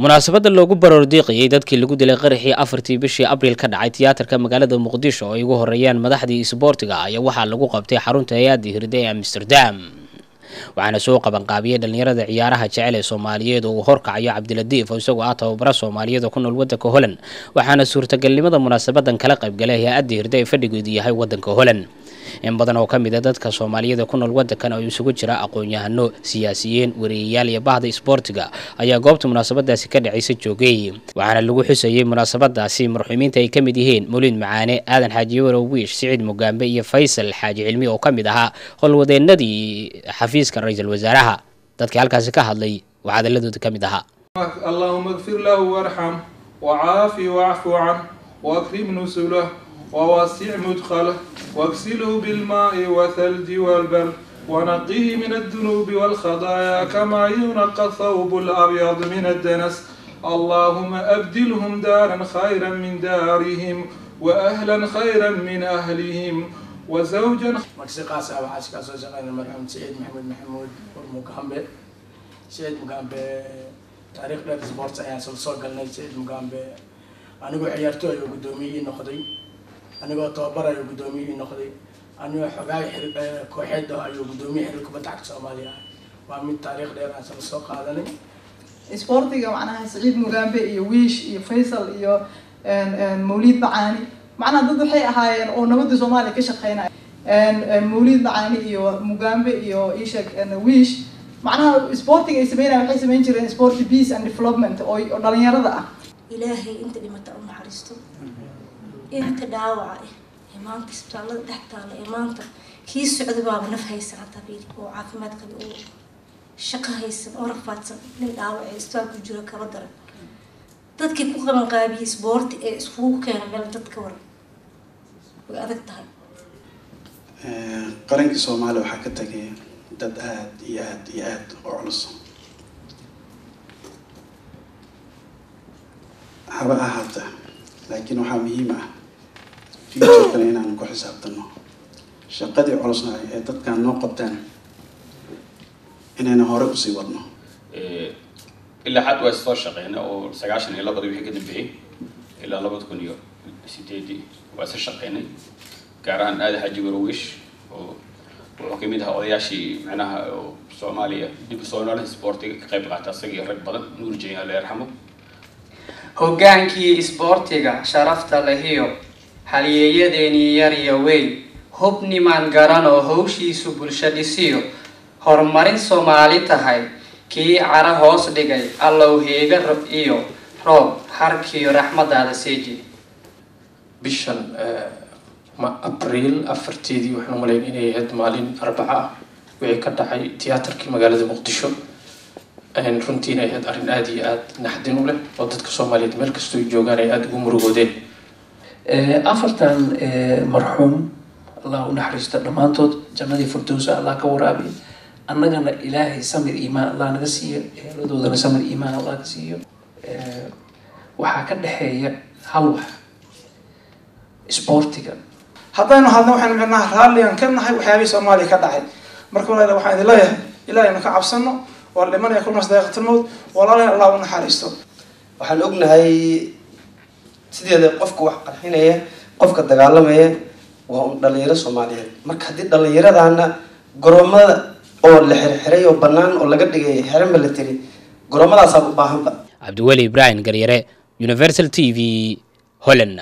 munaasabada loogu baroordiiqayay dadkii lagu dilay qaraxii 4tii bishii Abriil ka dhacay tiyaatarka magaalada Muqdisho oo ay ugu horeeyaan madaxdii isboortiga ayaa waxaa lagu qabtay xarunta hay'adda Hirday ee Amsterdam waxaana soo qaban qaabiyay dhalinyarada ciyaaraha jecel ee Soomaaliyeed oo horkacayo Cabdiladiif oo isagoo ah tababara Soomaaliyeed oo ku nool wadanka Holland waxaana suurtagalnimada munaasabadan kala qayb galay hay'adda Hirday fadhigeedu yahay wadanka Holland in badan oo kamid ah dadka Soomaaliyeed ku nool wadankan oo isugu jira aqoon-yahano siyaasiyiin wariyayaal iyo bahda isboortiga ayaa goobta munaasabadaasi ka dhacaysay joogay waxaana lagu xusayay munaasabadaasi marxuumiinta ay kamid yihiin Mawlid Macaane Aadan Xaaji Warowiish Saciid Mugambe iyo Faysal Xaaji Cilmi oo kamid ahaa howlwadeenadii xafiiska ra'iisul wasaaraha dadka halkaas ka hadlay wacdaladooda kamid ahaa Allahumma ighfir lahu warham wa'afi wa'fu an وأكرم نزله ووسع مدخله واغسله بالماء والثلج والبرد ونقيه من الذنوب والخطايا كما ينقى الثوب الأبيض من الدنس اللهم أبدلهم دارا خيرا من دارهم وأهلا خيرا من أهلهم وزوجا مرسقاس أو عسكاس وزغين المرحوم سعيد محمود والمقامبي سعيد مقامبي تاريخ السبورت أيام سلسول قلنا سعيد مقامبي أنا عيارتو أيو قدومي نقضي أنا طابر أيو قدومي نقضي أنا حقاي كوحيد أيو قدومي حلو كبتعك سوماليا وعمل تاريخ دير عسل السوق هذا لي إسبورتيga macnaha Saciid Mugambe iyo Wiish iyo Faysal iyo Mawlid Macaane macnaha dad waxay ahaayeen oo nabadda Soomaaliya ka shaqeynaya Mawlid Macaane iyo Mugambe iyo Ishaq Wiish macnaha isboortiga ay sameeyaan waxay sameyn jireen sport peace and development oo dhalinyarada ah إلهي أنت اللي متعون حريستو أنت داوعة إيمانك سبتالله دحتالله إيمانك كيس سعد باب نفهي سنة تبيل وعافمات قبل شقة هيسن ورفاتسن من داوعة استوال كجورة كبدر تدكي كوكا من قابي سبورت سفوك كان ميلا تدكور وقادك تهي قرنك سومالي وحكتك داد ياد وعلص haba ahaata laakiin waxa muhiim ah future kan inaan ku xisaabtano shaqadii culusna ee dadkan noo qabtaan inaan hore u sii wadno ilaa xad waa soo shaqeeyna oo 92 wixii ka dambeeyay ilaa 2008 waa soo shaqeynay gaar ahaan Aadan Xaaji Warowiish oo wuxuu kamid ahaa odayaashii macnaha Soomaaliya dib u soo noolay sportiga ka qayb qaatay asagii rag badan nuur jeeyay Allah yarxamo hoggaankii isboortiga sharafta lahiyo halyeeyadeeni yar iyo weyn hubnimaan garan oo hawshiisu bulsho dhisiyo horumarin Soomaali tahay kii cara hoos dhigay allow heega iyo roob harkiyo raxmadaada seeji bishan Abriil 4teedii waxaan u maleeyay inay ahayd maalin Arbaca ah wixii ka dhacay tiyaatarkii magaalada Muqdisho runtiina ay arin aad iyo aad naxdin u leh oo dadka Soomaaliyeed meel kasta ay joogaan ay aad ugu murugoodeen afartan marxuum Allah u naxariisto dhamaantood jannadii firdawsa Allah ka waraabiyo annagana Ilaahay samir iimaan Allah naga siiyo eeladoodana samir iimaan Allah ka siiyo waxa ka dhaxeeya hal wax sportiga haddaynu hadna waxaan macnaha raaliyan ka nahay waxyaabihii Soomaaliya ka dhacay marka waxaan idin leeyahay Ilaahay ka cabsano ولمن يكون مصداقة الموت والله الله ونحارسته. waxaan ognahay sideeda qofku wax qarxinaya qofka dagaalamaya waa dhalinyaro Soomaaliyeed marka hadii dhalinyaradaana garoomada oo la xirxiray oo banaan oo laga dhigay xeran military garoomadaas u baahan ba Abdiwali Ibrahim Garyare Universal TV Holland